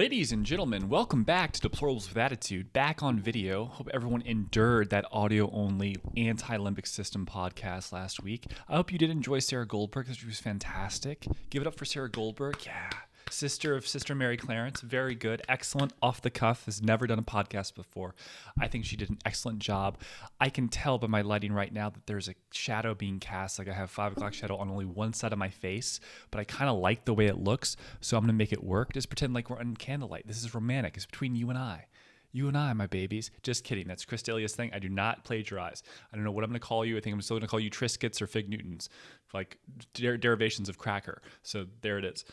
Ladies and gentlemen, welcome back to Deplorables with Attitude, back on video. Hope everyone endured that audio-only anti-limbic system podcast last week. I hope you did enjoy Sarah Goldberg, because she was fantastic. Give it up for Sarah Goldberg. Yeah. Sister of Sister Mary Clarence. Very good. Excellent. Off the cuff. Has never done a podcast before. I think she did an excellent job. I can tell by my lighting right now that there's a shadow being cast. Like I have 5 o'clock shadow on only one side of my face, but I kind of like the way it looks, so I'm going to make it work. Just pretend like we're in candlelight. This is romantic. It's between you and I. You and I, my babies. Just kidding. That's Chris D'Elia's thing. I do not plagiarize. I don't know what I'm going to call you. I think I'm still going to call you Triscuits or Fig Newtons, like derivations of cracker. So there it is.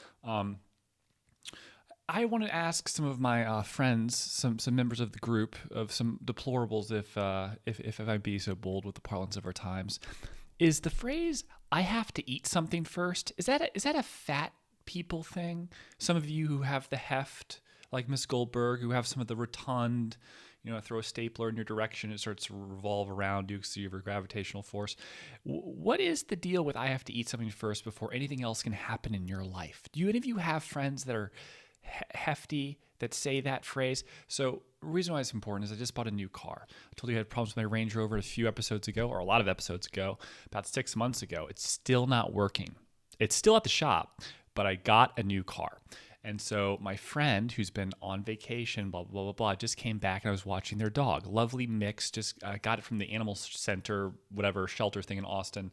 I want to ask some of my friends, some members of the group, of some deplorables, if I be so bold with the parlance of our times, is the phrase "I have to eat something first." Is that a fat people thing? Some of you who have the heft, like Miss Goldberg, who have some of the rotund, throw a stapler in your direction, it starts to revolve around you because you have your gravitational force. What is the deal with "I have to eat something first before anything else can happen in your life"? Do any of you have friends that are hefty that say that phrase? So the reason why it's important is I just bought a new car. I told you I had problems with my Range Rover a few episodes ago, or a lot of episodes ago, about 6 months ago. It's still not working. It's still at the shop, but I got a new car. And so my friend who's been on vacation, blah, blah, blah, blah, just came back and I was watching their dog. Lovely mix, just got it from the animal center, whatever, shelter thing in Austin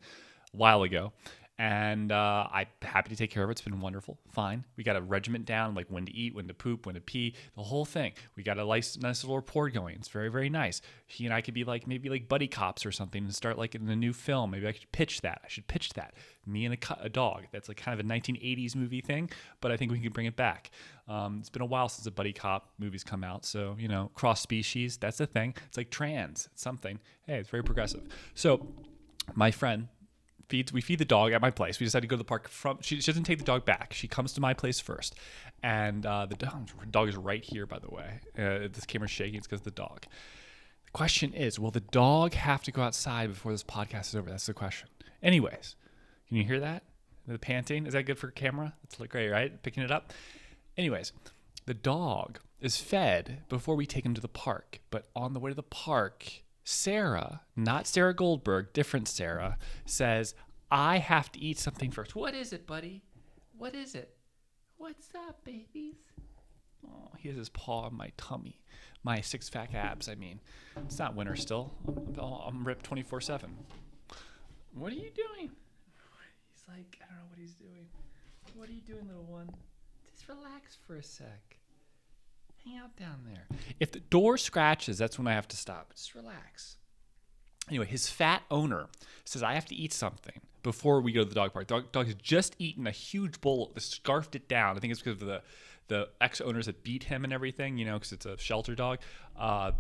a while ago. And I'm happy to take care of it. It's been wonderful. Fine. We got a regiment down, like when to eat, when to poop, when to pee, the whole thing. We got a nice little rapport going. It's very, very nice. He and I could be like maybe like buddy cops or something and start like in a new film. Maybe I should pitch that. Me and a dog. That's like kind of a 1980s movie thing, but I think we can bring it back. It's been a while since a buddy cop movie's come out. So, cross species, that's a thing. It's like trans, it's something. Hey, it's very progressive. So my friend, we feed the dog at my place. We decided to go to the park. She doesn't take the dog back. She comes to my place first. And the dog is right here, by the way. This camera's shaking. It's because of the dog. The question is, will the dog have to go outside before this podcast is over? That's the question. Anyways, can you hear that? The panting? Is that good for camera? It's great, right? Picking it up? Anyways, the dog is fed before we take him to the park. But on the way to the park, Sarah, not Sarah Goldberg, different Sarah, says, "I have to eat something first." What is it, buddy? What is it? What's up, babies? Oh, he has his paw on my tummy. My six-pack abs, I mean. It's not winter still. I'm ripped 24/7. What are you doing? He's like, I don't know what he's doing. What are you doing, little one? Just relax for a sec. Hang out down there. If the door scratches, that's when I have to stop. Just relax. Anyway, his fat owner says I have to eat something before we go to the dog park. Dog has just eaten a huge bowl, scarfed it down. I think it's because of the ex-owners that beat him and everything, because it's a shelter dog.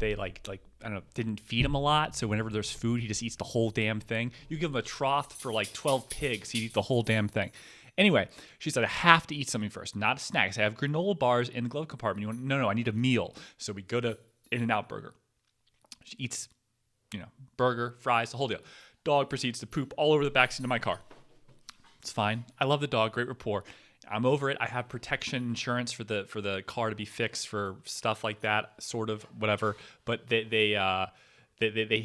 They I don't know, didn't feed him a lot. So whenever there's food, he just eats the whole damn thing. You give him a trough for 12 pigs, he'd eat the whole damn thing. Anyway, she said, I have to eat something first, not a snack. I have granola bars in the glove compartment. No, I need a meal. So we go to In-N-Out Burger. She eats, burger, fries, the whole deal. Dog proceeds to poop all over the backseat of my car. It's fine. I love the dog. Great rapport. I'm over it. I have protection insurance for the car to be fixed for stuff like that, sort of, whatever. But they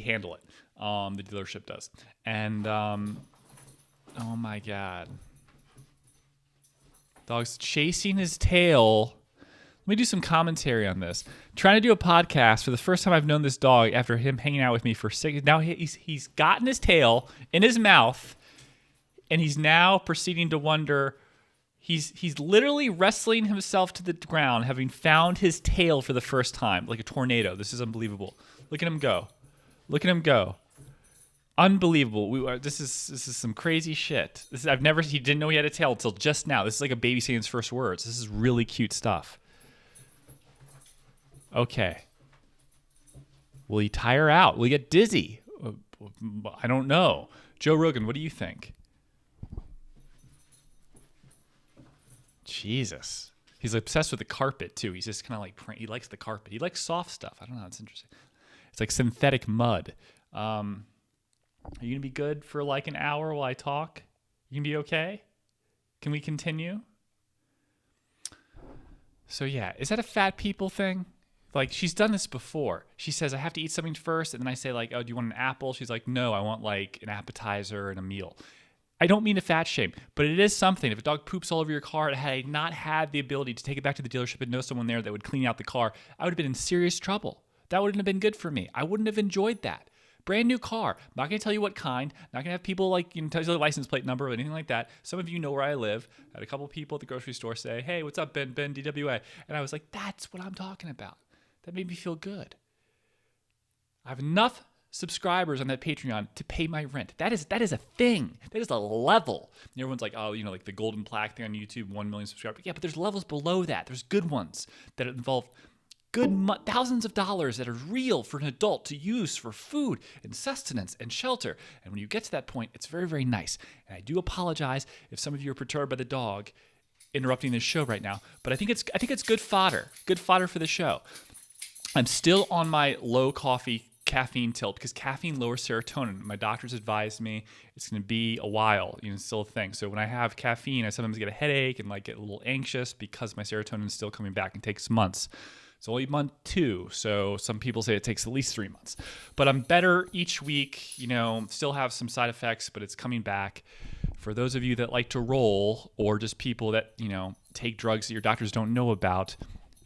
handle it. The dealership does. And oh my God. Dog's chasing his tail. Let me do some commentary on this. Trying to do a podcast for the first time I've known this dog after him hanging out with me for 6. Now he's gotten his tail in his mouth, and he's now proceeding to wonder. He's literally wrestling himself to the ground, having found his tail for the first time, like a tornado. This is unbelievable. Look at him go. Look at him go. Unbelievable. This is some crazy shit. He didn't know he had a tail until just now. This is like a baby saying his first words. This is really cute stuff. Okay. Will he tire out? Will he get dizzy? I don't know. Joe Rogan, what do you think? Jesus. He's obsessed with the carpet too. He's just kind of he likes the carpet. He likes soft stuff. I don't know. It's interesting. It's like synthetic mud. Are you going to be good for an hour while I talk? You can be okay? Can we continue? So yeah, is that a fat people thing? Like, she's done this before. She says, I have to eat something first. And then I say, like, oh, do you want an apple? She's like, no, I want like an appetizer and a meal. I don't mean to fat shame, but it is something. If a dog poops all over your car and had I not had the ability to take it back to the dealership and know someone there that would clean out the car, I would have been in serious trouble. That wouldn't have been good for me. I wouldn't have enjoyed that. Brand new car. Not going to tell you what kind. Not going to have people like, tell you the license plate number or anything like that. Some of you know where I live. I had a couple of people at the grocery store say, hey, what's up, Ben DWA? And I was like, that's what I'm talking about. That made me feel good. I have enough subscribers on that Patreon to pay my rent. That is a thing. That is a level. And everyone's like, oh, like the golden plaque thing on YouTube, 1 million subscribers. Yeah, but there's levels below that. There's good ones that involve thousands of dollars that are real for an adult to use for food and sustenance and shelter. And when you get to that point, it's very, very nice. And I do apologize if some of you are perturbed by the dog interrupting this show right now, but I think it's good fodder for the show. I'm still on my low caffeine tilt because caffeine lowers serotonin. My doctors advised me it's going to be a while, it's still a thing. So when I have caffeine, I sometimes get a headache and like get a little anxious because my serotonin is still coming back and takes months. It's only month 2, so some people say it takes at least 3 months. But I'm better each week, still have some side effects, but it's coming back. For those of you that like to roll or just people that, take drugs that your doctors don't know about,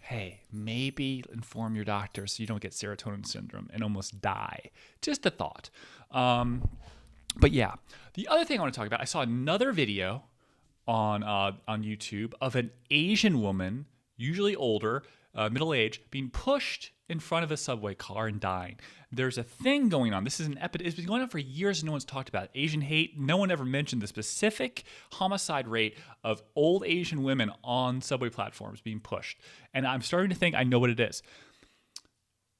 hey, maybe inform your doctor so you don't get serotonin syndrome and almost die. Just a thought. But yeah, the other thing I want to talk about, I saw another video on YouTube of an Asian woman, usually older, middle age, being pushed in front of a subway car and dying. There's a thing going on. This is an epidemic. It's been going on for years and no one's talked about it. Asian hate. No one ever mentioned the specific homicide rate of old Asian women on subway platforms being pushed. And I'm starting to think I know what it is.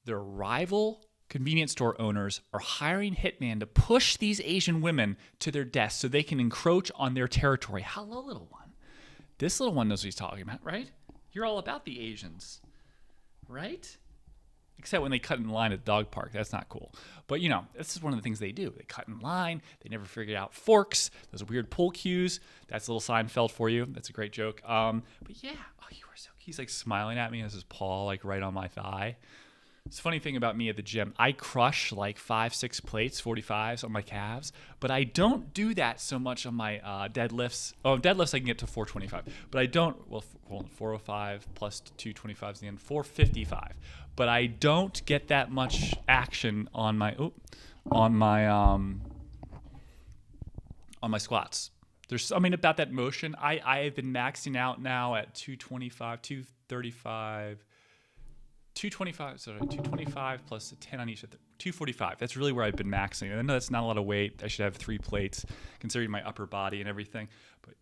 Their rival convenience store owners are hiring hitmen to push these Asian women to their deaths so they can encroach on their territory. Hello, little one. This little one knows what he's talking about, right? You're all about the Asians, right? Except when they cut in line at the dog park. That's not cool. But, this is one of the things they do. They cut in line. They never figured out forks. Those weird pull cues. That's a little Seinfeld for you. That's a great joke. But yeah, you were so cute. He's like smiling at me as his paw like right on my thigh. It's a funny thing about me at the gym. I crush like 5-6 plates, 45s on my calves, but I don't do that so much on my deadlifts. Oh, deadlifts I can get to 425, but I don't. Well, 405 plus 225s at the end, 455. But I don't get that much action on my squats. There's something about that motion. I've been maxing out now at 225, 235. 225 plus a 10 on each, 245. That's really where I've been maxing. I know that's not a lot of weight. I should have 3 plates considering my upper body and everything. But,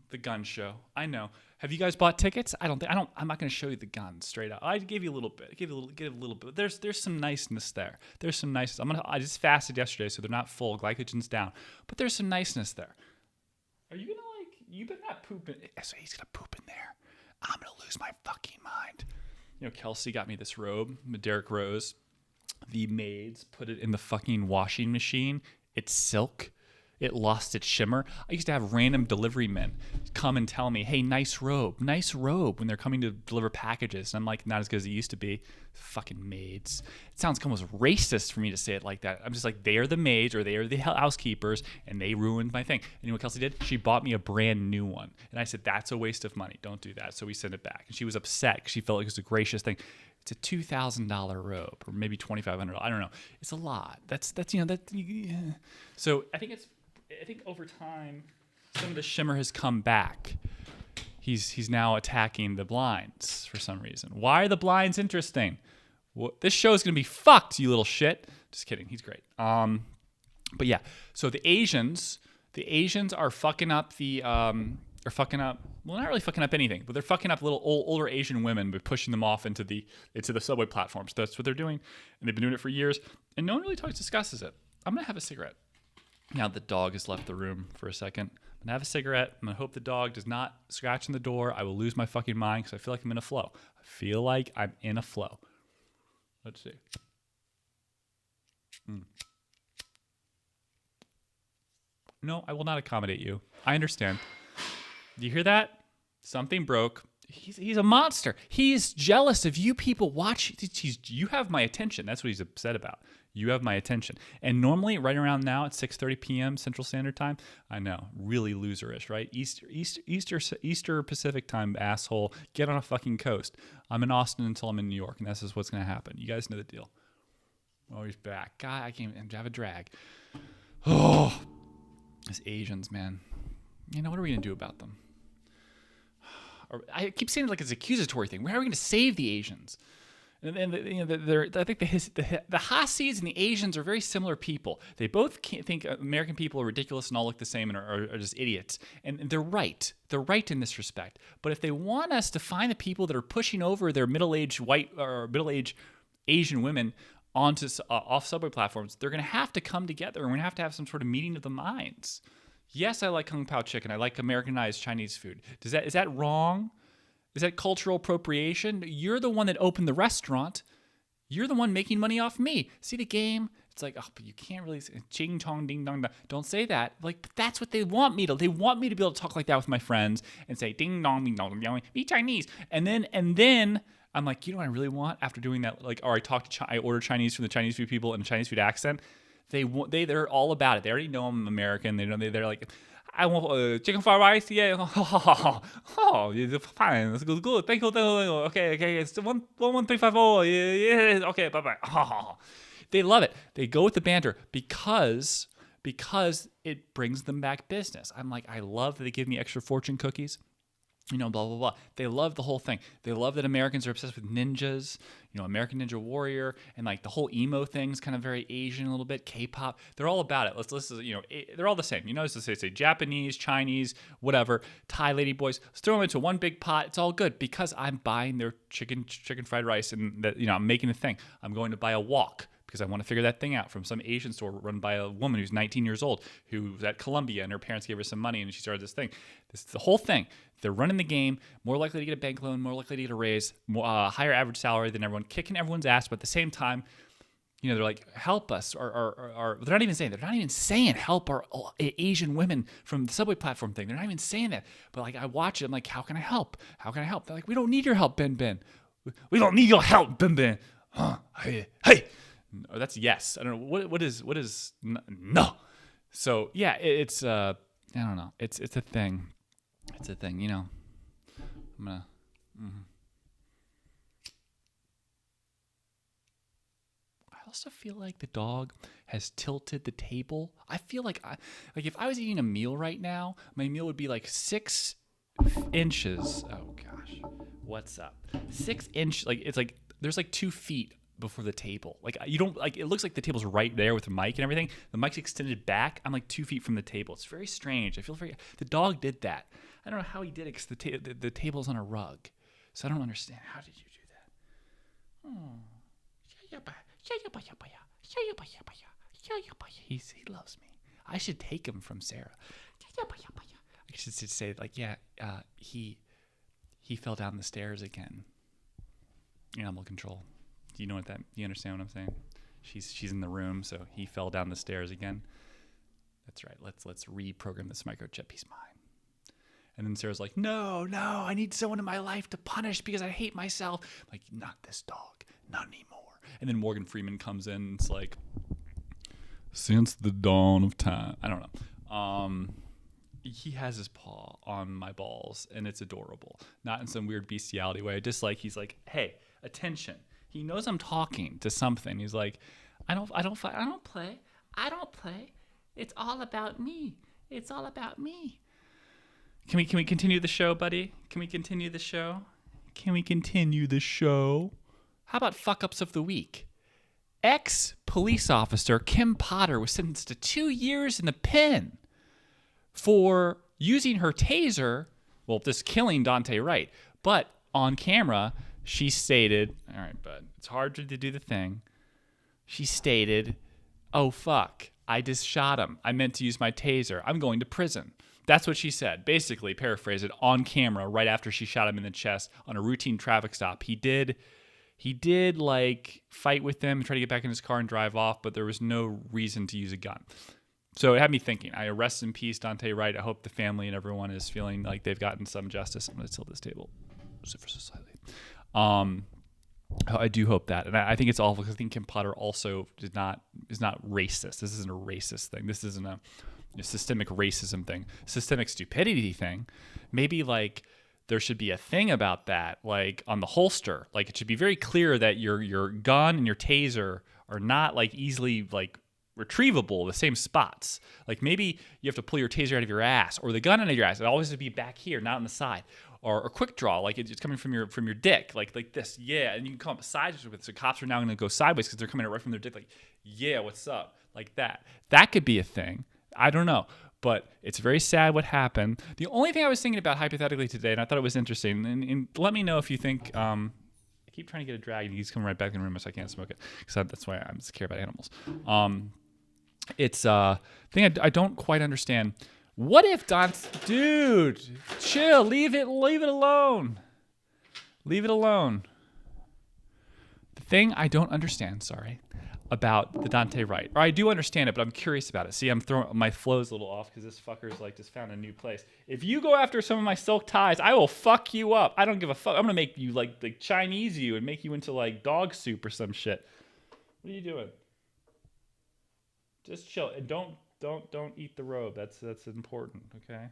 the gun show. I know. Have you guys bought tickets? I'm not going to show you the guns straight up. I gave you a little bit. I gave a little bit. There's some niceness there. There's some niceness. I just fasted yesterday, so they're not full. Glycogen's down. But there's some niceness there. Are you going to you better not poop in. So he's going to poop in there. I'm going to lose my fucking mind. Kelsey got me this robe, Derek Rose. The maids put it in the fucking washing machine. It's silk. It lost its shimmer. I used to have random delivery men come and tell me, hey, nice robe, when they're coming to deliver packages. And I'm like, not as good as it used to be. Fucking maids. It sounds almost racist for me to say it like that. I'm just like, they are the maids or they are the housekeepers and they ruined my thing. And you know what Kelsey did? She bought me a brand new one. And I said, that's a waste of money. Don't do that. So we sent it back. And she was upset because she felt like it was a gracious thing. It's a $2,000 robe or maybe $2,500. I don't know. It's a lot. Yeah. So I think over time, some of the shimmer has come back. He's now attacking the blinds for some reason. Why are the blinds interesting? Well, this show is gonna be fucked, you little shit. Just kidding. He's great. But yeah. So the Asians are fucking up well, not really fucking up anything, but they're fucking up little older Asian women by pushing them off into the subway platforms. That's what they're doing, and they've been doing it for years, and no one really discusses it. I'm gonna have a cigarette. Now the dog has left the room for a second. I'm gonna have a cigarette. I'm gonna hope the dog does not scratch on the door. I will lose my fucking mind because I feel like I'm in a flow. Let's see. No, I will not accommodate you. I understand. Do you hear that? Something broke. He's a monster. He's jealous of you people. Watch. You have my attention. That's what he's upset about. You have my attention. And normally, right around now at 6:30 p.m. Central Standard Time, I know, really loserish, right? Easter Pacific Time, asshole. Get on a fucking coast. I'm in Austin until I'm in New York, and this is what's going to happen. You guys know the deal. Oh, he's back. God, I can't even have a drag. Oh, these Asians, man. You know, what are we going to do about them? I keep saying it like it's an accusatory thing. How are we going to save the Asians? And you know, I think the Hasis and the Asians are very similar people. They both think American people are ridiculous and all look the same and are just idiots. And they're right. They're right in this respect. But if they want us to find the people that are pushing over their middle-aged white or middle-aged Asian women onto off subway platforms, they're going to have to come together, and we're going to have some sort of meeting of the minds. Yes, I like Kung Pao chicken. I like Americanized Chinese food. Is that wrong? Is that cultural appropriation? You're the one that opened the restaurant. You're the one making money off me. See the game? It's like, oh, but you can't really say ching tong ding dong. Don't say that. Like, but that's what they want me to. They want me to be able to talk like that with my friends and say ding dong ding dong dong. Be Chinese. And then I'm like, you know what I really want after doing that? Like, or I order Chinese from the Chinese food people in a Chinese food accent. They're all about it. They already know I'm American. They're like, I want chicken fried rice. Yeah, fine. That's good. Thank you. Okay. It's 11350. Yeah. Okay. Bye. They love it. They go with the banter because it brings them back business. I'm like, I love that they give me extra fortune cookies. You know, blah, blah, blah. They love the whole thing. They love that Americans are obsessed with ninjas, you know, American Ninja Warrior, and like the whole emo thing's kind of very Asian a little bit, K-pop. They're all about it. Let's you know, they're all the same. You know, as they say Japanese, Chinese, whatever, Thai lady boys. Let's throw them into one big pot. It's all good because I'm buying their chicken fried rice, and that, you know, I'm making a thing. I'm going to buy a wok because I want to figure that thing out from some Asian store run by a woman who's 19 years old who was at Columbia, and her parents gave her some money and she started this thing. This is the whole thing. They're running the game, more likely to get a bank loan, more likely to get a raise, higher average salary than everyone, kicking everyone's ass. But at the same time, you know, they're like, help us. Or they're not even saying help our Asian women from the subway platform thing. They're not even saying that. But like, I watch it. I'm like, how can I help? How can I help? They're like, we don't need your help, Ben. We don't need your help, Ben. Hey. No, that's yes. I don't know. What is no. So yeah, it's I don't know. It's a thing. It's a thing, you know. I'm gonna. I also feel like the dog has tilted the table. I feel like if I was eating a meal right now, my meal would be like 6 inches. Oh gosh, what's up? 6 inch. Like it's like there's like 2 feet before the table. Like you don't like. It looks like the table's right there with the mic and everything. The mic's extended back. I'm like 2 feet from the table. It's very strange. I feel very. The dog did that. I don't know how he did it because the table's on a rug. So I don't understand. How did you do that? He loves me. I should take him from Sarah. I should say like, yeah, he fell down the stairs again. Animal control. Do you know what that? You understand what I'm saying? She's in the room, so he fell down the stairs again. That's right. Let's reprogram this microchip. He's mine. And then Sarah's like, no, I need someone in my life to punish because I hate myself. I'm like, not this dog, not anymore. And then Morgan Freeman comes in and it's like, since the dawn of time. I don't know. He has his paw on my balls and it's adorable. Not in some weird bestiality way. Just like, he's like, hey, attention. He knows I'm talking to something. He's like, I don't play. It's all about me. Can we continue the show, buddy? Can we continue the show? How about fuck-ups of the week? Ex-police officer Kim Potter was sentenced to 2 years in the pen for using her taser, well, just killing Dante Wright. But on camera, she stated, all right, bud, it's hard to do the thing. She stated, oh, fuck, I just shot him. I meant to use my taser. I'm going to prison. That's what she said. Basically, paraphrase it, on camera right after she shot him in the chest on a routine traffic stop. He did like fight with them, try to get back in his car and drive off, but there was no reason to use a gun. So it had me thinking. I rest in peace, Dante Wright. I hope the family and everyone is feeling like they've gotten some justice. I'm going to tilt this table. ever so slightly. I do hope that, and I think it's awful because I think Kim Potter also is not racist. This isn't a racist thing. This isn't a systemic racism thing, systemic stupidity thing. Maybe like there should be a thing about that, like on the holster. Like it should be very clear that your gun and your taser are not like easily like retrievable, the same spots. Like maybe you have to pull your taser out of your ass or the gun out of your ass. It always has to be back here, not on the side. Or quick draw, like it's coming from your dick, like this, yeah, and you can come up sideways with it. So cops are now going to go sideways because they're coming right from their dick, like, yeah, what's up, like that. That could be a thing. I don't know, but it's very sad what happened. The only thing I was thinking about hypothetically today, and I thought it was interesting, and let me know if you think. I keep trying to get a drag, and he's coming right back in the room, so I can't smoke it because that's why I'm just care about animals. It's a thing I don't quite understand. What if dude, chill, leave it alone. Leave it alone. The thing I don't understand, about the Dante Wright, or I do understand it, but I'm curious about it. See, I'm throwing, my flow's a little off because this fucker's like just found a new place. If you go after some of my silk ties, I will fuck you up. I don't give a fuck. I'm gonna make you like Chinese you and make you into like dog soup or some shit. What are you doing? Just chill and don't eat the robe. That's important, okay?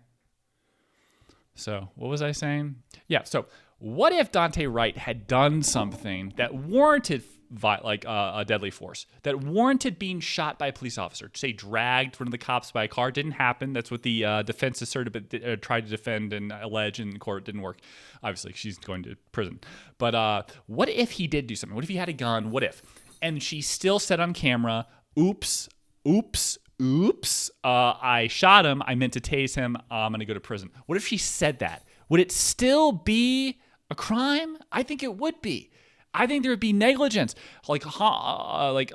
So, what was I saying? Yeah, so what if Dante Wright had done something that warranted a deadly force, that warranted being shot by a police officer, say dragged one of the cops by a car? Didn't happen. That's what the defense asserted, but tried to defend and allege in court. Didn't work. Obviously, she's going to prison. But what if he did do something? What if he had a gun? What if? And she still said on camera, oops, I shot him. I meant to tase him. I'm going to go to prison. What if she said that? Would it still be a crime? I think it would be. I think there would be negligence, like third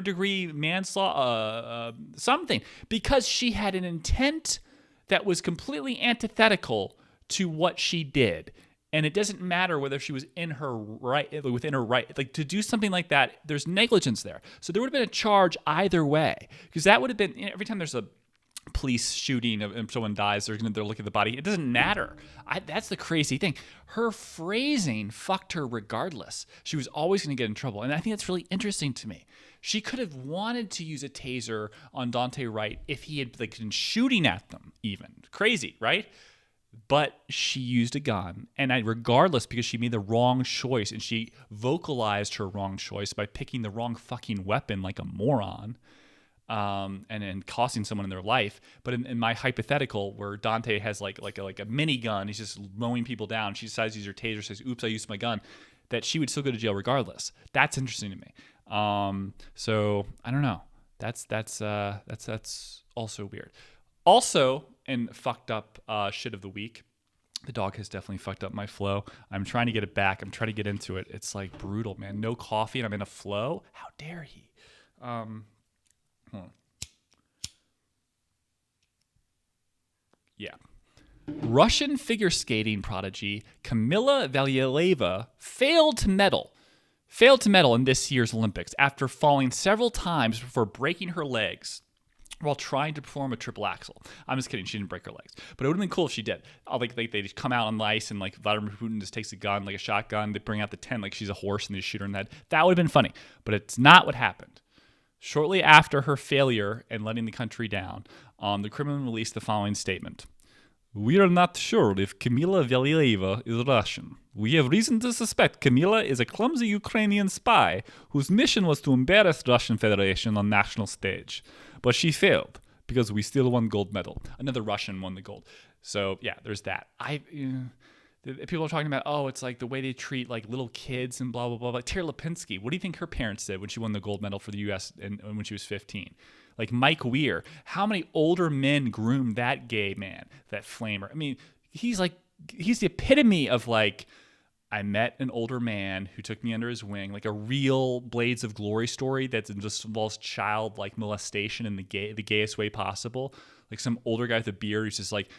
degree manslaughter, something, because she had an intent that was completely antithetical to what she did. And it doesn't matter whether she was within her right. Like to do something like that, there's negligence there. So there would have been a charge either way, because that would have been, every time there's a police shooting and someone dies, they're looking at the body. It doesn't matter. That's the crazy thing. Her phrasing fucked her regardless. She was always going to get in trouble. And I think that's really interesting to me. She could have wanted to use a taser on Dante Wright if he had been shooting at them even. Crazy, right? But she used a gun, and regardless, because she made the wrong choice, and she vocalized her wrong choice by picking the wrong fucking weapon like a moron, and then costing someone in their life. But in my hypothetical, where Dante has like a minigun, he's just mowing people down. She decides to use her taser, says, "Oops, I used my gun." That she would still go to jail regardless. That's interesting to me. So I don't know. That's also weird. Also, and fucked up shit of the week. The dog has definitely fucked up my flow. I'm trying to get it back. I'm trying to get into it. It's like brutal, man. No coffee and I'm in a flow. How dare he? Yeah. Russian figure skating prodigy Kamila Valieva failed to medal in this year's Olympics after falling several times before breaking her legs while trying to perform a triple axel. I'm just kidding. She didn't break her legs. But it would have been cool if she did. They just come out on the ice and like Vladimir Putin just takes a gun, like a shotgun. They bring out the tent like she's a horse and they shoot her in the head. That would have been funny. But it's not what happened. Shortly after her failure and letting the country down, the Kremlin released the following statement. "We are not sure if Kamila Valieva is Russian. We have reason to suspect Kamila is a clumsy Ukrainian spy whose mission was to embarrass Russian Federation on national stage. But she failed because we still won gold medal." Another Russian won the gold. So yeah, there's that. People are talking about, it's like the way they treat like little kids and blah, blah, blah. Like Tara Lipinski, what do you think her parents did when she won the gold medal for the U.S. and when she was 15? Like Mike Weir, how many older men groomed that gay man, that flamer? I mean, he's the epitome of like, I met an older man who took me under his wing, like a real Blades of Glory story that just involves child like molestation in the gayest way possible. Like some older guy with a beard who's just like,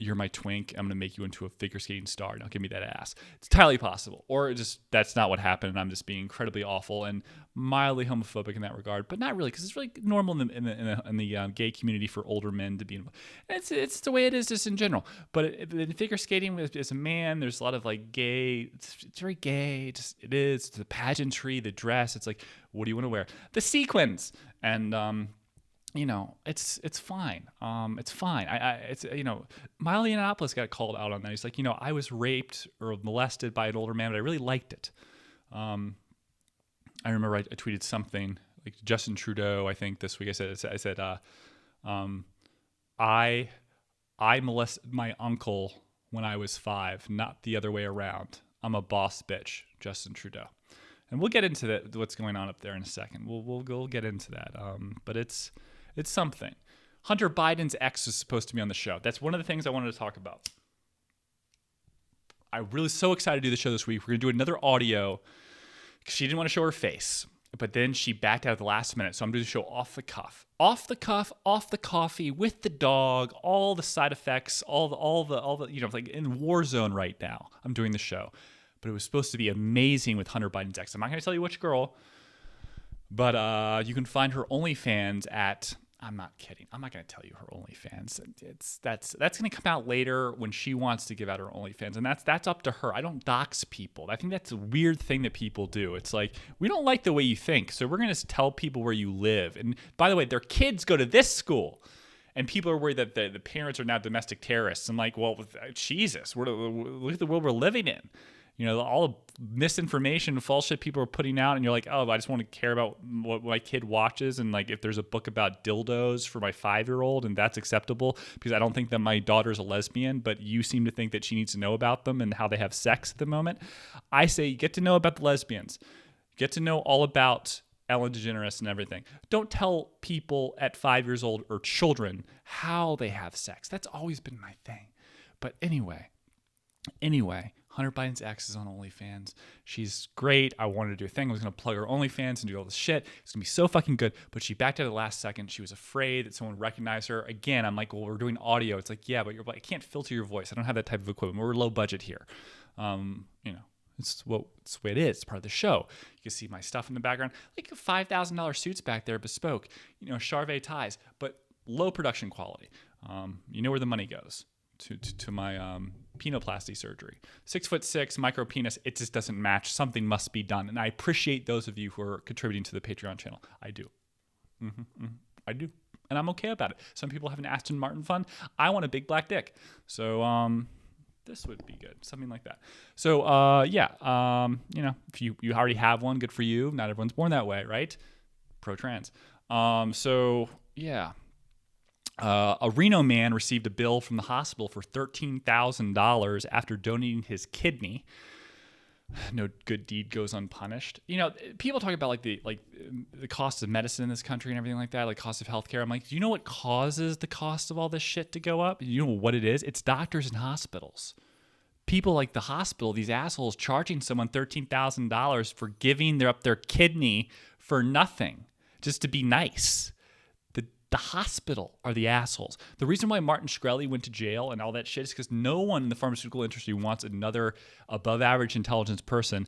you're my twink. I'm going to make you into a figure skating star. Now give me that ass. It's entirely possible. Or just that's not what happened, and I'm just being incredibly awful and mildly homophobic in that regard, but not really, because it's really normal in the gay community for older men to be involved. It's the way it is just in general. But in figure skating, as a man, there's a lot of like gay. It's very gay. It is. It's the pageantry, the dress. It's like, what do you want to wear? The sequins and it's fine. It's fine. It's Milo Yiannopoulos got called out on that. He's like, I was raped or molested by an older man, but I really liked it. I remember I tweeted something like Justin Trudeau. I think this week I said, I molested my uncle when I was 5, not the other way around. I'm a boss bitch, Justin Trudeau. And we'll get into that, what's going on up there in a second. We'll get into that. But it's something. Hunter Biden's ex is supposed to be on the show. That's one of the things I wanted to talk about. I'm really so excited to do the show this week. We're going to do another audio because she didn't want to show her face. But then she backed out at the last minute. So I'm doing the show off the cuff. Off the cuff, off the coffee, with the dog, all the side effects, all the like in war zone right now. I'm doing the show. But it was supposed to be amazing with Hunter Biden's ex. I'm not going to tell you which girl, but you can find her OnlyFans at. I'm not kidding. I'm not going to tell you her OnlyFans. That's going to come out later when she wants to give out her OnlyFans, and that's up to her. I don't dox people. I think that's a weird thing that people do. It's like, we don't like the way you think, so we're going to tell people where you live. And by the way, their kids go to this school. And people are worried that the parents are now domestic terrorists. I'm like, well, Jesus, look at the world we're living in. All the misinformation and false shit people are putting out, and you're like, oh, I just want to care about what my kid watches, and like if there's a book about dildos for my 5-year-old, and that's acceptable because I don't think that my daughter's a lesbian, but you seem to think that she needs to know about them and how they have sex at the moment. I say, get to know about the lesbians, get to know all about Ellen DeGeneres and everything. Don't tell people at 5 years old or children how they have sex. That's always been my thing. But anyway. Hunter Biden's ex is on OnlyFans. She's great. I wanted to do a thing. I was going to plug her OnlyFans and do all this shit. It's going to be so fucking good. But she backed out at the last second. She was afraid that someone would recognize her. Again, I'm like, well, we're doing audio. It's like, yeah, but I can't filter your voice. I don't have that type of equipment. We're low budget here. It's the way it is. It's part of the show. You can see my stuff in the background. Like $5,000 suits back there, bespoke. Charvet ties, but low production quality. You know where the money goes. To my penoplasty surgery. 6'6", micro penis. It just doesn't match. Something must be done. And I appreciate those of you who are contributing to the Patreon channel. I do. I do. And I'm okay about it. Some people have an Aston Martin fund. I want a big black dick. So this would be good. Something like that. So if you already have one, good for you. Not everyone's born that way, right? Pro-trans. A Reno man received a bill from the hospital for $13,000 after donating his kidney. No good deed goes unpunished. People talk about the cost of medicine in this country and everything like that, like cost of healthcare. I'm like, do you know what causes the cost of all this shit to go up? You know what it is? It's doctors and hospitals. People like the hospital, these assholes charging someone $13,000 for giving up their kidney for nothing, just to be nice. The hospital are the assholes. The reason why Martin Shkreli went to jail and all that shit is because no one in the pharmaceutical industry wants another above-average intelligence person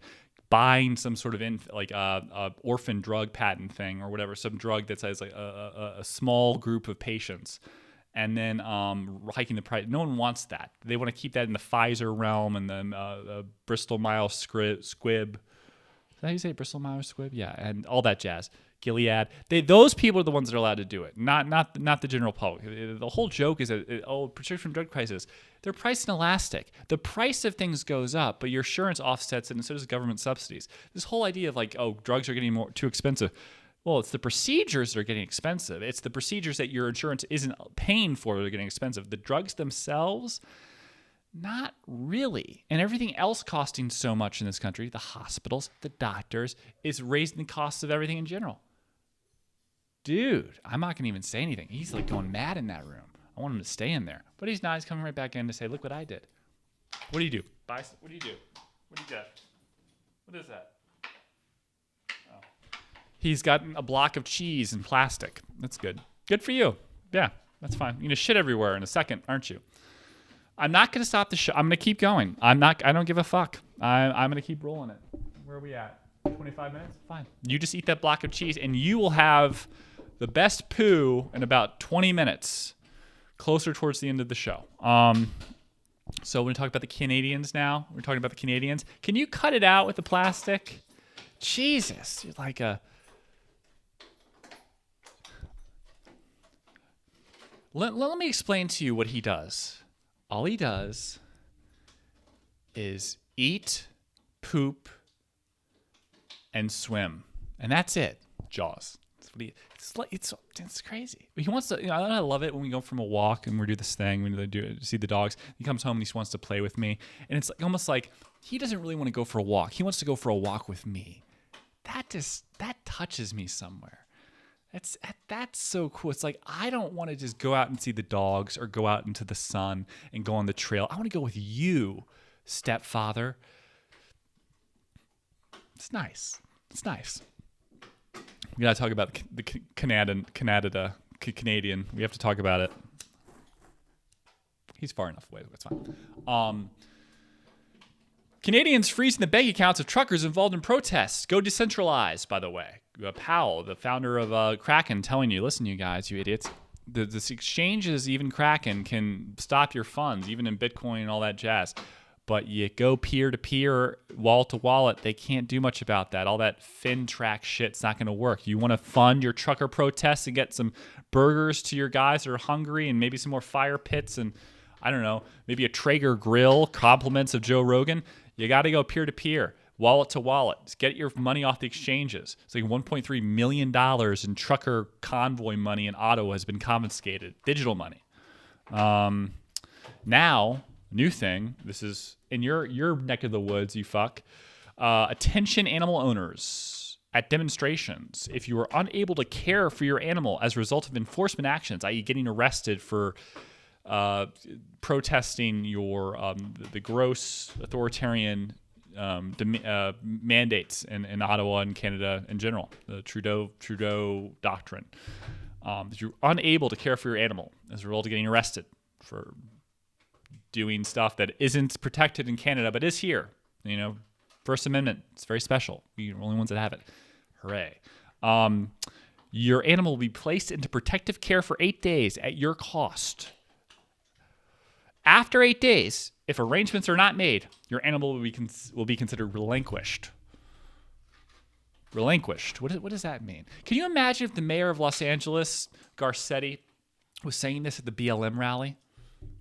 buying some sort of orphan drug patent thing or whatever, some drug that says like a small group of patients, and then hiking the price. No one wants that. They want to keep that in the Pfizer realm and the Bristol Myers Squibb. Is that how you say it? Bristol Myers Squibb? Yeah, and all that jazz. Gilead. Those people are the ones that are allowed to do it, not the general public. The whole joke is that protection from drug prices. They're priced inelastic. The price of things goes up, but your insurance offsets it, and so does government subsidies. This whole idea of drugs are getting too expensive. Well, it's the procedures that are getting expensive. It's the procedures that your insurance isn't paying for that are getting expensive. The drugs themselves, not really. And everything else costing so much in this country, the hospitals, the doctors, is raising the costs of everything in general. Dude, I'm not going to even say anything. He's like going mad in that room. I want him to stay in there. But he's not. He's coming right back in to say, look what I did. What do you do? What do you do? What do you got? What is that? Oh. He's got a block of cheese and plastic. That's good. Good for you. Yeah, that's fine. You're going to shit everywhere in a second, aren't you? I'm not going to stop the show. I'm going to keep going. I don't give a fuck. I'm going to keep rolling it. Where are we at? 25 minutes? Fine. You just eat that block of cheese, and you will have the best poo in about 20 minutes, closer towards the end of the show. So we're going to talk about the Canadians now. We're talking about the Canadians. Can you cut it out with the plastic? Jesus. You're like a... Let me explain to you what he does. All he does is eat, poop, and swim. And that's it. Jaws. That's what it's crazy. He wants to, I love it when we go from a walk and we do this thing, we see the dogs. He comes home and he wants to play with me. And it's like, almost like he doesn't really want to go for a walk. He wants to go for a walk with me. That touches me somewhere. That's so cool. It's like, I don't want to just go out and see the dogs or go out into the sun and go on the trail. I want to go with you, stepfather. It's nice. It's nice. We got to talk about the Canadian. We have to talk about it. He's far enough away. That's fine. Canadians freezing the bank accounts of truckers involved in protests. Go decentralized, by the way. Powell, the founder of Kraken, telling you, listen, you guys, you idiots, this exchanges, even Kraken, can stop your funds, even in Bitcoin and all that jazz. But you go peer-to-peer, wallet-to-wallet, they can't do much about that. All that FinTrack shit's not going to work. You want to fund your trucker protests and get some burgers to your guys that are hungry and maybe some more fire pits and, I don't know, maybe a Traeger grill, compliments of Joe Rogan. You got to go peer-to-peer, wallet-to-wallet. Just get your money off the exchanges. It's like $1.3 million in trucker convoy money in Ottawa has been confiscated. Digital money. Now, new thing, this is in your neck of the woods, you fuck. Attention animal owners at demonstrations. If you are unable to care for your animal as a result of enforcement actions, i.e. getting arrested for protesting your the gross authoritarian mandates in Ottawa and Canada in general, the Trudeau doctrine. If you're unable to care for your animal as a result of getting arrested for doing stuff that isn't protected in Canada but is here, First Amendment, it's very special. We're the only ones that have it. Hooray. Your animal will be placed into protective care for 8 days at your cost. After 8 days, if arrangements are not made, your animal will be considered relinquished. Relinquished. What does that mean? Can you imagine if the mayor of Los Angeles, Garcetti, was saying this at the BLM rally?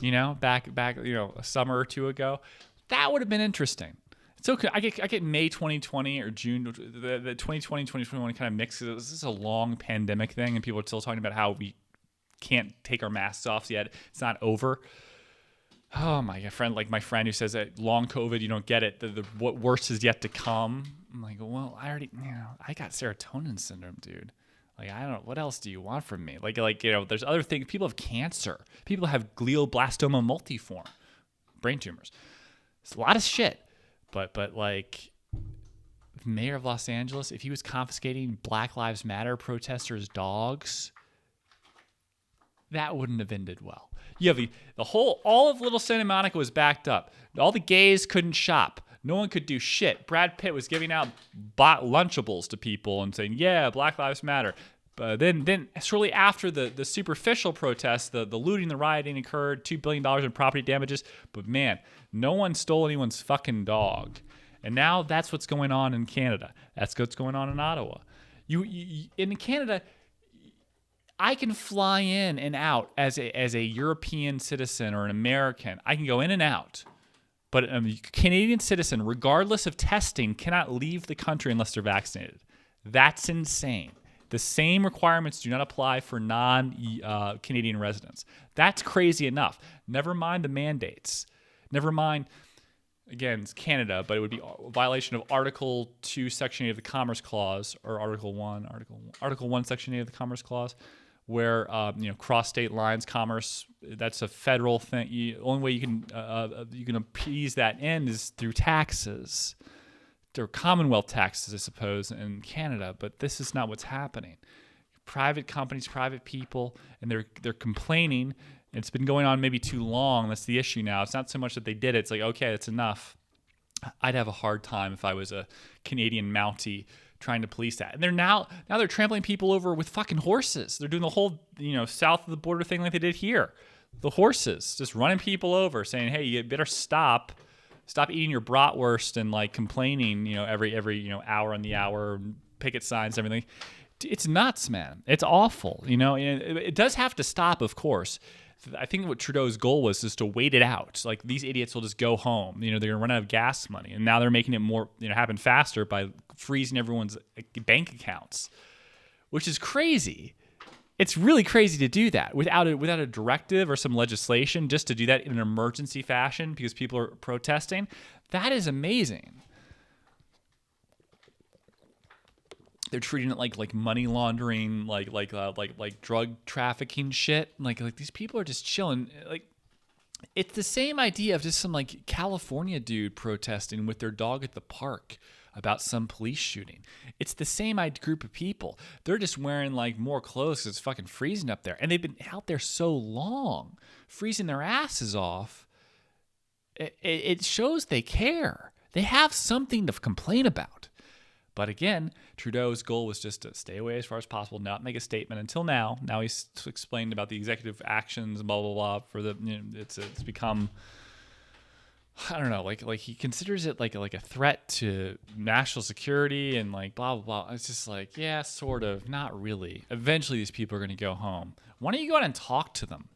Back a summer or two ago? That would have been interesting. It's okay. I get May 2020 or June, the 2020, 2021 kind of mix. This is a long pandemic thing, and people are still talking about how we can't take our masks off yet. It's not over. Oh, my friend who says that long COVID, you don't get it. What worse is yet to come. I'm like, well, I got serotonin syndrome, dude. Like, I don't know. What else do you want from me? There's other things. People have cancer. People have glioblastoma multiforme, brain tumors. It's a lot of shit. But like, the mayor of Los Angeles, if he was confiscating Black Lives Matter protesters' dogs, that wouldn't have ended well. You have all of Little Santa Monica was backed up. All the gays couldn't shop. No one could do shit. Brad Pitt was giving out Lunchables to people and saying, yeah, Black Lives Matter. But then shortly after the superficial protests, the looting, the rioting occurred, $2 billion in property damages. But man, no one stole anyone's fucking dog. And now that's what's going on in Canada. That's what's going on in Ottawa. You in Canada, I can fly in and out as a European citizen or an American. I can go in and out. But a Canadian citizen, regardless of testing, cannot leave the country unless they're vaccinated. That's insane. The same requirements do not apply for non-Canadian residents. That's crazy enough. Never mind the mandates. Never mind, again, it's Canada, but it would be a violation of Article 2, Section 8 of the Commerce Clause, or Article 1, Section 8 of the Commerce Clause, where cross state lines commerce, that's a federal thing. The only way you can appease that end is through taxes. There are Commonwealth taxes, I suppose, in Canada, but this is not what's happening. private companies, private people, and they're complaining. It's been going on maybe too long. That's the issue now. It's not so much that they did it. It's like, okay, that's enough. I'd have a hard time if I was a Canadian Mountie trying to police that. And they're trampling people over with fucking horses. They're doing the whole, south of the border thing like they did here. The horses, just running people over, saying, hey, you better stop eating your bratwurst and like complaining, every hour on the hour, picket signs, everything. It's nuts, man. It's awful, it does have to stop, of course. I think what Trudeau's goal was is to wait it out. Like, these idiots will just go home. They're going to run out of gas money. And now they're making it more, happen faster by freezing everyone's bank accounts, which is crazy. It's really crazy to do that without a directive or some legislation, just to do that in an emergency fashion because people are protesting. That is amazing. They're treating it like money laundering, like drug trafficking shit. Like these people are just chilling. Like, it's the same idea of just some like California dude protesting with their dog at the park about some police shooting. It's the same group of people. They're just wearing like more clothes 'cause it's fucking freezing up there, and they've been out there so long, freezing their asses off. It shows they care. They have something to complain about. But again, Trudeau's goal was just to stay away as far as possible, not make a statement until now. Now he's explained about the executive actions, blah, blah, blah, for the, it's become, I don't know, like he considers it like a threat to national security and like blah, blah, blah. It's just like, yeah, sort of, not really. Eventually these people are going to go home. Why don't you go out and talk to them?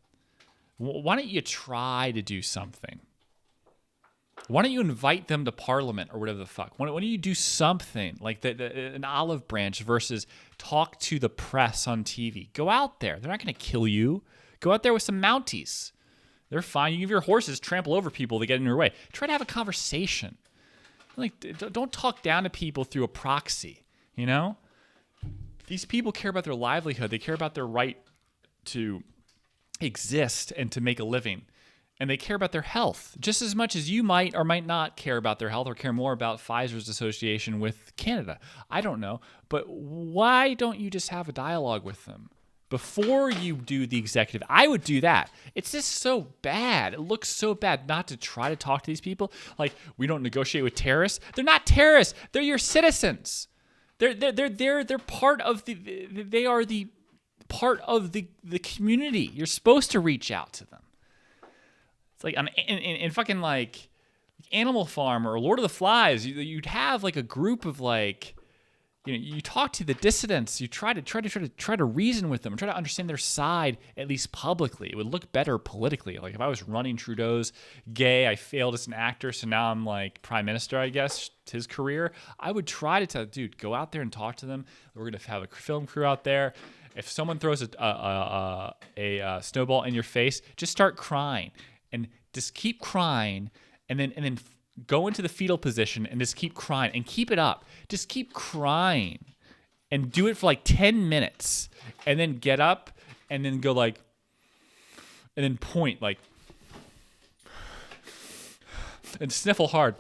Why don't you try to do something? Why don't you invite them to Parliament or whatever the fuck? Why don't you do something like an olive branch versus talk to the press on TV? Go out there. They're not going to kill you. Go out there with some Mounties. They're fine. You give your horses trample over people that get in your way. Try to have a conversation. Like, don't talk down to people through a proxy, These people care about their livelihood. They care about their right to exist and to make a living. And they care about their health just as much as you might or might not care about their health or care more about Pfizer's association with Canada. I don't know. But why don't you just have a dialogue with them before you do the executive? I would do that. It's just so bad. It looks so bad not to try to talk to these people. Like, we don't negotiate with terrorists. They're not terrorists. They're your citizens. They're part of they are the part of the community. You're supposed to reach out to them. Like in fucking like Animal Farm or Lord of the Flies, you'd have like a group of like, you talk to the dissidents, you try to reason with them, try to understand their side at least publicly. It would look better politically. Like if I was running Trudeau's gay, I failed as an actor, so now I'm like prime minister, I guess, his career. I would try to tell, dude, go out there and talk to them. We're gonna have a film crew out there. If someone throws a snowball in your face, just start crying. And just keep crying, and then go into the fetal position and just keep crying and keep it up. Just keep crying and do it for like 10 minutes, and then get up and then go like, and then point like, and sniffle hard.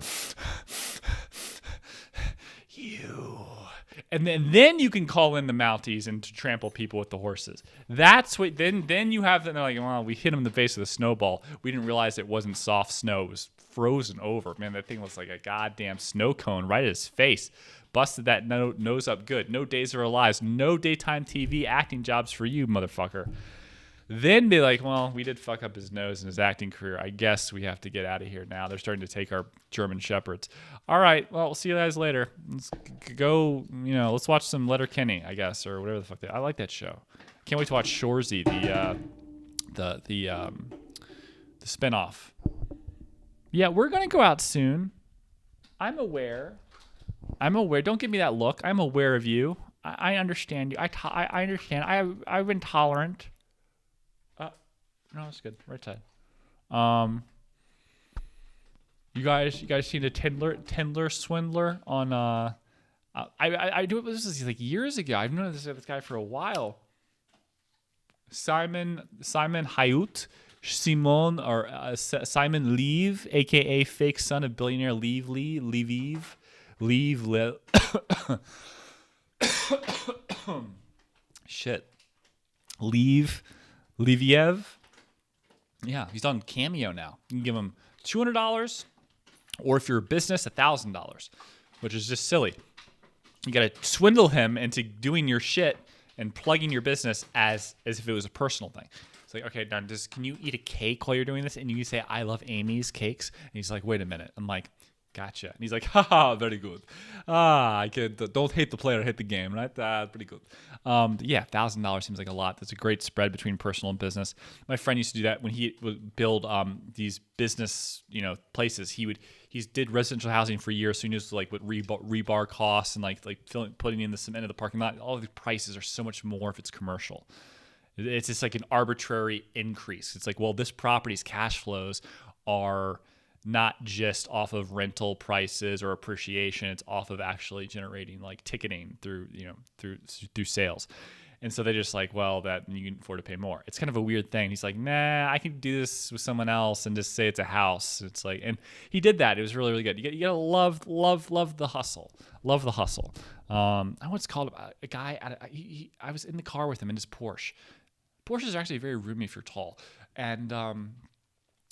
And then you can call in the Mounties and to trample people with the horses. That's what. Then you have them. They're like, well, we hit him in the face with a snowball. We didn't realize it wasn't soft snow. It was frozen over. Man, that thing was like a goddamn snow cone right at his face. Busted that nose up good. No Days of Our Lives. No daytime TV acting jobs for you, motherfucker. Then be like, well, we did fuck up his nose in his acting career. I guess we have to get out of here now. They're starting to take our German Shepherds. All right, well, we'll see you guys later. Let's go, let's watch some Letterkenny, I guess, or whatever the fuck. I like that show. Can't wait to watch Shoresy, the spinoff. Yeah, we're gonna go out soon. I'm aware. Don't give me that look. I'm aware of you. I understand you. I understand. I've been tolerant. No, it's good. Right side. You guys seen the Tinder Swindler on I do it. This was like years ago. I've known this guy for a while. Simon Hayut, Simon Leave, aka fake son of billionaire Shit. Leviev. Yeah, he's on Cameo now. You can give him $200, or if you're a business, $1,000, which is just silly. You got to swindle him into doing your shit and plugging your business as if it was a personal thing. It's like, okay, Don, can you eat a cake while you're doing this? And you say, I love Amy's cakes. And he's like, wait a minute. I'm like, gotcha. And he's like, haha, very good. Don't hate the player, hate the game, right? Pretty good. Yeah, $1,000 seems like a lot. That's a great spread between personal and business. My friend used to do that when he would build these business, places. He did residential housing for years, so he knows like what rebar costs and like putting in the cement in the parking lot. All of the prices are so much more if it's commercial. It's just like an arbitrary increase. It's like, well, this property's cash flows are not just off of rental prices or appreciation. It's off of actually generating like ticketing through sales. And so they're just like, well, that you can afford to pay more. It's kind of a weird thing. He's like, nah, I can do this with someone else and just say it's a house. It's like, and he did that. It was really, really good. You gotta love the hustle. Love the hustle. I once called a guy. I was in the car with him in his Porsche. Porsches are actually very roomy if you're tall, and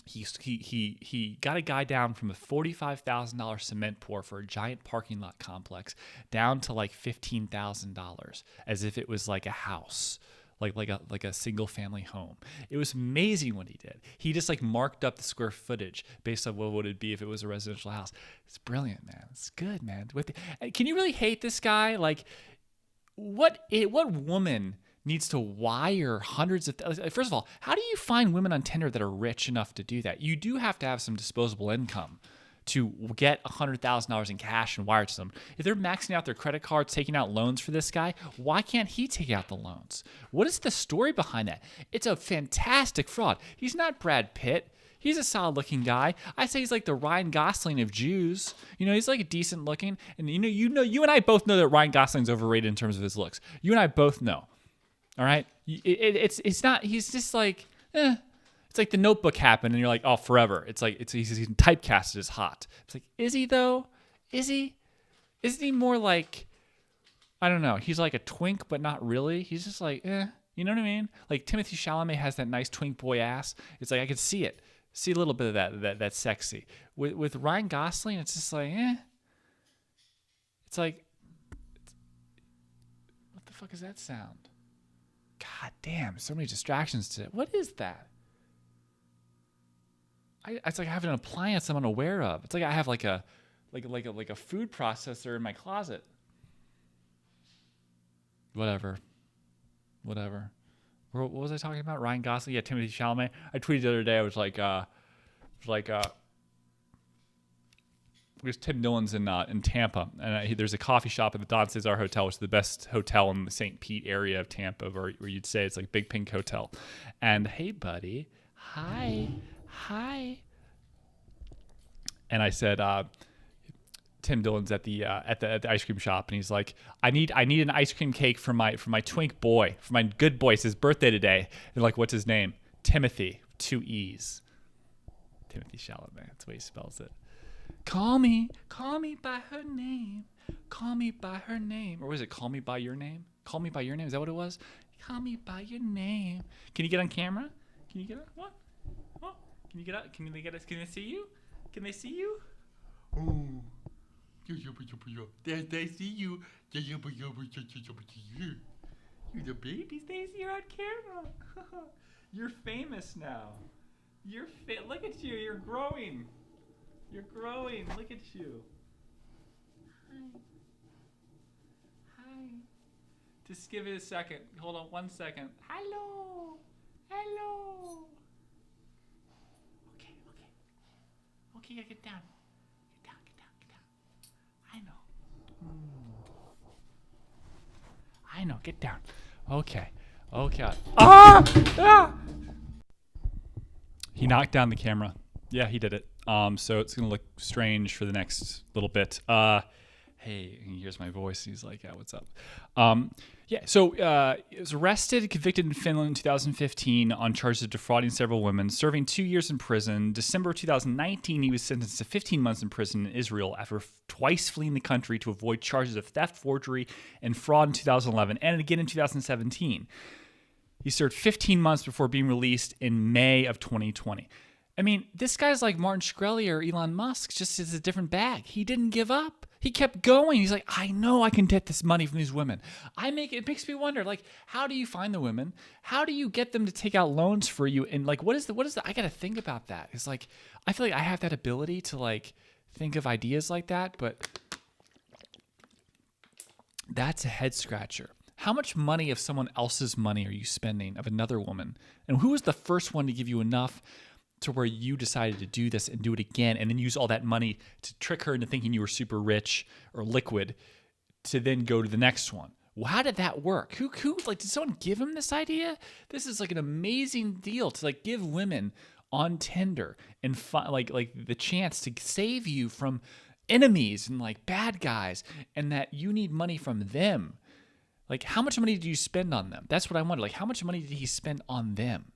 he got a guy down from a $45,000 cement pour for a giant parking lot complex down to like $15,000, as if it was like a house, like a single family home. It was amazing what he did. He just like marked up the square footage based on what would it be if it was a residential house. It's brilliant, man. It's good, man. Can you really hate this guy? Like, what woman needs to wire hundreds of first of all, how do you find women on Tinder that are rich enough to do that? You do have to have some disposable income to get $100,000 in cash and wire to them. If they're maxing out their credit cards, taking out loans for this guy, why can't he take out the loans? What is the story behind that? It's a fantastic fraud. He's not Brad Pitt. He's a solid-looking guy. I say he's like the Ryan Gosling of Jews. He's like a decent looking, and you and I both know that Ryan Gosling's overrated in terms of his looks. You and I both know. All right, it's not. He's just like, It's like The Notebook happened, and you're like, oh, forever. It's like he's typecasted as hot. It's like, is he though? Is he? Isn't he more like, I don't know. He's like a twink, but not really. He's just like, You know what I mean? Like Timothée Chalamet has that nice twink boy ass. It's like I could see it, see a little bit of that sexy. With Ryan Gosling, it's just like, It's like, what the fuck is that sound? God damn, so many distractions today. What is that? It's like I have an appliance I'm unaware of. It's like I have like a food processor in my closet. Whatever. What was I talking about? Ryan Gosling? Yeah, Timothée Chalamet. I tweeted the other day. I was like, because Tim Dillon's in Tampa, and there's a coffee shop at the Don Cesar Hotel, which is the best hotel in the St. Pete area of Tampa, where you'd say it's like Big Pink Hotel. And hey, buddy, hi. And I said, Tim Dillon's at the ice cream shop, and he's like, I need an ice cream cake for my twink boy, for my good boy. It's his birthday today. And like, what's his name? Timothy, 2 E's. Timothée Chalamet. That's the way he spells it. Call me by her name. Call me by her name. Or was it call me by your name? Call me by your name. Is that what it was? Call me by your name. Can you get on camera? Can you get on? What? Can you get up? Can they see you? Can they see you? Oh. They see you. You're the baby, Stacey. You're on camera. You're famous now. Look at you. You're growing. Look at you. Hi. Just give it a second. Hold on 1 second. Hello. Okay, get down. I know. Get down. Okay. Ah! He knocked down the camera. Yeah, he did it. So it's gonna look strange for the next little bit. Hey, he hears my voice. He's like, yeah, what's up? Yeah, so he was arrested, convicted in Finland in 2015 on charges of defrauding several women, serving 2 years in prison. December 2019, he was sentenced to 15 months in prison in Israel after twice fleeing the country to avoid charges of theft, forgery, and fraud in 2011, and again in 2017. He served 15 months before being released in May of 2020. I mean, this guy's like Martin Shkreli or Elon Musk, just is a different bag. He didn't give up. He kept going. He's like, I know I can get this money from these women. It makes me wonder, like, how do you find the women? How do you get them to take out loans for you? And like, what is the, I got to think about that. It's like, I feel like I have that ability to like think of ideas like that, but that's a head scratcher. How much money of someone else's money are you spending of another woman? And who was the first one to give you enough to where you decided to do this and do it again and then use all that money to trick her into thinking you were super rich or liquid to then go to the next one? Well, how did that work? Who like, did someone give him this idea? This is like an amazing deal to like give women on Tinder and like the chance to save you from enemies and like bad guys, and that you need money from them. Like, how much money do you spend on them? That's what I wonder. Like, how much money did he spend on them?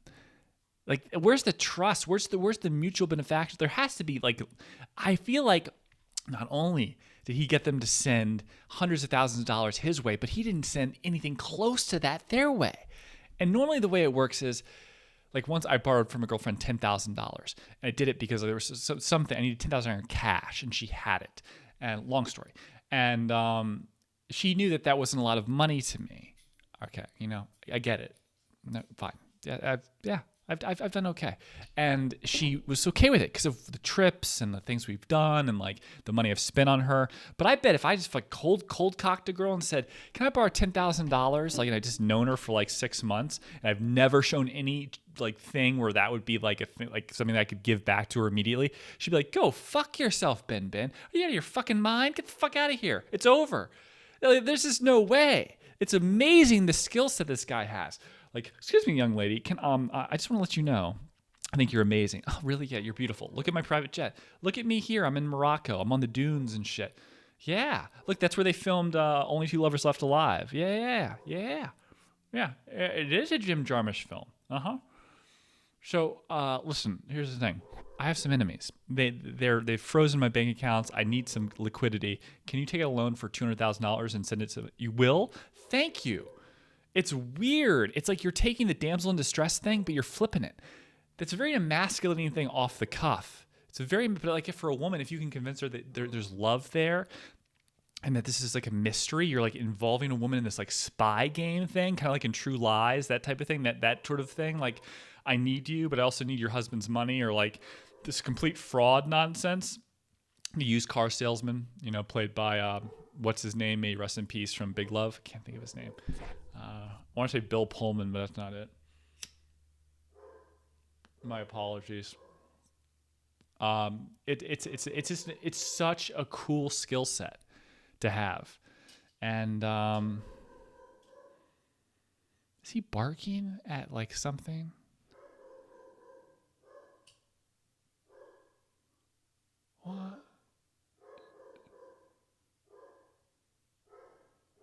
Like, where's the trust? Where's the mutual benefaction? There has to be, like, I feel like not only did he get them to send hundreds of thousands of dollars his way, but he didn't send anything close to that their way. And normally the way it works is, like, once I borrowed from a girlfriend $10,000, and I did it because there was something, I needed $10,000 in cash, and she had it. And long story. And she knew that wasn't a lot of money to me. Okay, I get it. No, fine. Yeah. I've done okay. And she was okay with it because of the trips and the things we've done and like the money I've spent on her. But I bet if I just like cold cocked a girl and said, can I borrow $10,000? Like, and I just known her for like 6 months and I've never shown any like thing where that would be like a thing, like something that I could give back to her immediately. She'd be like, go fuck yourself, benben. Are you out of your fucking mind? Get the fuck out of here. It's over. There's just no way. It's amazing the skill set this guy has. Like, excuse me, young lady, I just want to let you know, I think you're amazing. Oh, really? Yeah, you're beautiful. Look at my private jet. Look at me here. I'm in Morocco. I'm on the dunes and shit. Yeah. Look, that's where they filmed Only Two Lovers Left Alive. Yeah. It is a Jim Jarmusch film. Uh-huh. So, listen, here's the thing. I have some enemies. They've frozen my bank accounts. I need some liquidity. Can you take a loan for $200,000 and send it to... You will? Thank you. It's weird. It's like you're taking the damsel in distress thing, but you're flipping it. That's a very emasculating thing off the cuff. But like if for a woman, if you can convince her that there's love there and that this is like a mystery, you're like involving a woman in this like spy game thing, kind of like in True Lies, that type of thing, that sort of thing. Like, I need you, but I also need your husband's money, or like this complete fraud nonsense. The used car salesman, played by, what's his name? May he rest in peace, from Big Love. I can't think of his name. I want to say Bill Pullman, but that's not it. My apologies. It's such a cool skill set to have. And is he barking at like something? What?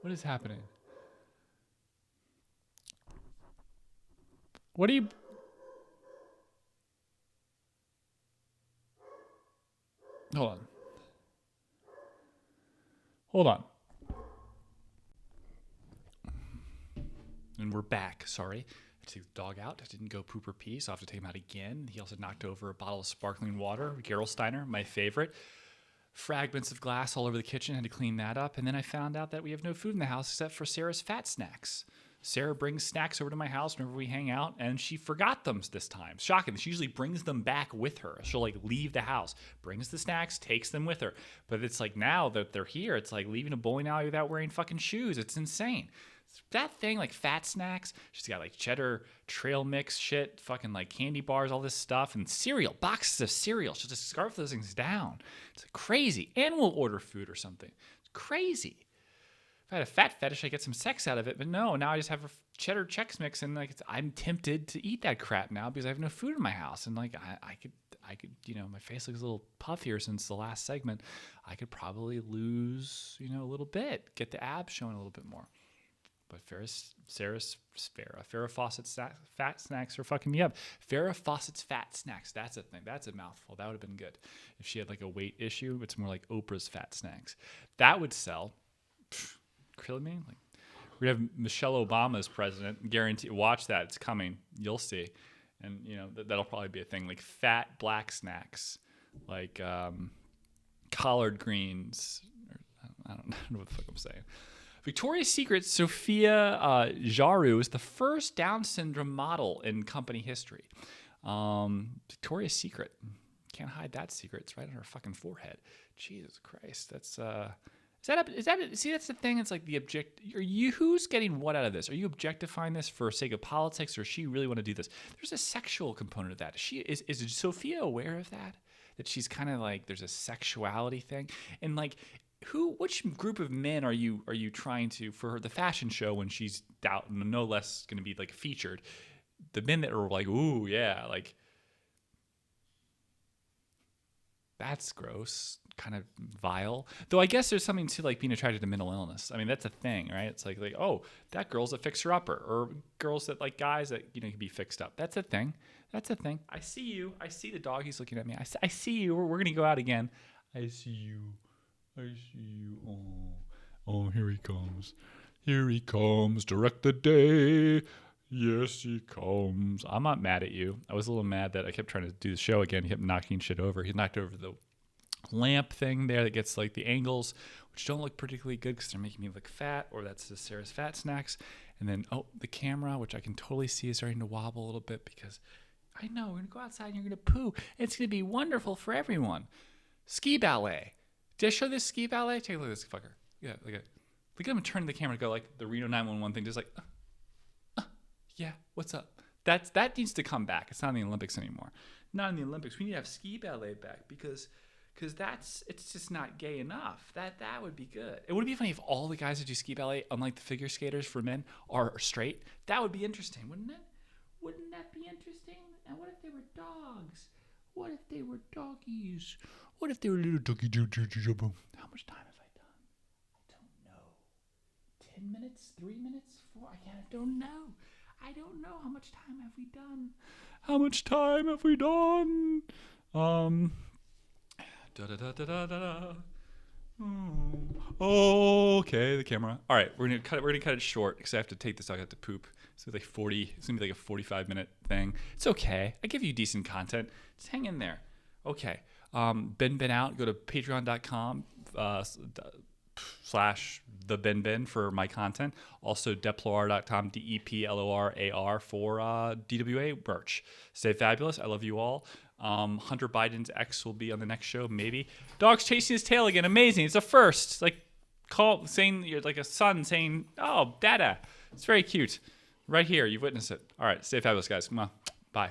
What is happening? What are you... Hold on. And we're back. Sorry. I took the dog out. I didn't go poop or pee, so I have to take him out again. He also knocked over a bottle of sparkling water, Gerolsteiner, my favorite. Fragments of glass all over the kitchen. Had to clean that up. And then I found out that we have no food in the house except for Sarah's fat snacks. Sarah brings snacks over to my house whenever we hang out, and she forgot them this time. Shocking. She usually brings them back with her. She'll like leave the house, brings the snacks, takes them with her. But it's like now that they're here, it's like leaving a bowling alley without wearing fucking shoes. It's insane. That thing, like fat snacks, she's got like cheddar trail mix shit, fucking like candy bars, all this stuff, and cereal, boxes of cereal. She'll just scarf those things down. It's crazy. And we'll order food or something. It's crazy. If I had a fat fetish, I get some sex out of it, but no, now I just have a cheddar Chex Mix, and like I'm tempted to eat that crap now because I have no food in my house, and like I could, my face looks a little puffier since the last segment. I could probably lose, a little bit, get the abs showing a little bit more. But Farrah Fawcett's fat snacks are fucking me up. Farrah Fawcett's fat snacks. That's a thing. That's a mouthful. That would have been good. If she had like a weight issue, it's more like Oprah's fat snacks. That would sell. Killing me? Like, we have Michelle Obama as president. Guarantee. Watch that. It's coming. You'll see. And, you know, that'll probably be a thing. Like fat black snacks. Like collard greens. I don't know what the fuck I'm saying. Victoria's Secret Sophia Jaru is the first Down syndrome model in company history. Victoria's Secret. Can't hide that secret. It's right on her fucking forehead. Jesus Christ. That's see, that's the thing. It's like who's getting what out of this? Are you objectifying this for sake of politics, or does she really want to do this? There's a sexual component of that. Is Sophia aware of that? That she's kind of like, there's a sexuality thing? And like, which group of men are you trying to, for the fashion show when she's no less going to be like featured, the men that are like, ooh yeah, like that's gross, kind of vile. Though I guess there's something to like being attracted to mental illness. I mean, that's a thing, right? It's like, oh, that girl's a fixer upper, or girls that like guys that, you know, can be fixed up. That's a thing. That's a thing. I see you. I see the doggies looking at me. I see you. We're going to go out again. I see you. I see you. Oh, here he comes. Here he comes. Direct the day. Yes, he comes. I'm not mad at you. I was a little mad that I kept trying to do the show again. He kept knocking shit over. He knocked over the lamp thing there that gets like the angles, which don't look particularly good because they're making me look fat, or that's the Sarah's fat snacks. And then, the camera, which I can totally see is starting to wobble a little bit because I know we're going to go outside and you're going to poo. It's going to be wonderful for everyone. Ski ballet. Did I show this ski ballet? Take a look at this fucker. Yeah, look at him turn the camera and go like the Reno 911 thing, just like, yeah, what's up? That needs to come back. It's not in the Olympics anymore. Not in the Olympics. We need to have ski ballet back because it's just not gay enough. That would be good. It would be funny if all the guys that do ski ballet, unlike the figure skaters for men, are straight. That would be interesting, wouldn't it? Wouldn't that be interesting? And what if they were dogs? What if they were doggies? What if they were little doggy? How much time have I done? I don't know. 10 minutes? 3 minutes? 4? I don't know. I don't know. How much time have we done? How much time have we done? Oh, okay, the camera. All right, we're gonna cut it short because I have to take this dog out to poop. So like 40. It's gonna be like a 45-minute thing. It's okay. I give you decent content. Just hang in there. Okay. Ben out. Go to patreon.com / the benben for my content. Also Deplorar.com, DEPLORAR for DWA merch. Stay fabulous. I love you all. Hunter Biden's ex will be on the next show, maybe. Dog's chasing his tail again. Amazing. It's a first. Like saying you're like a son saying, "Oh, dada." It's very cute. Right here, you've witnessed it. All right, stay fabulous, guys. Come on. Bye.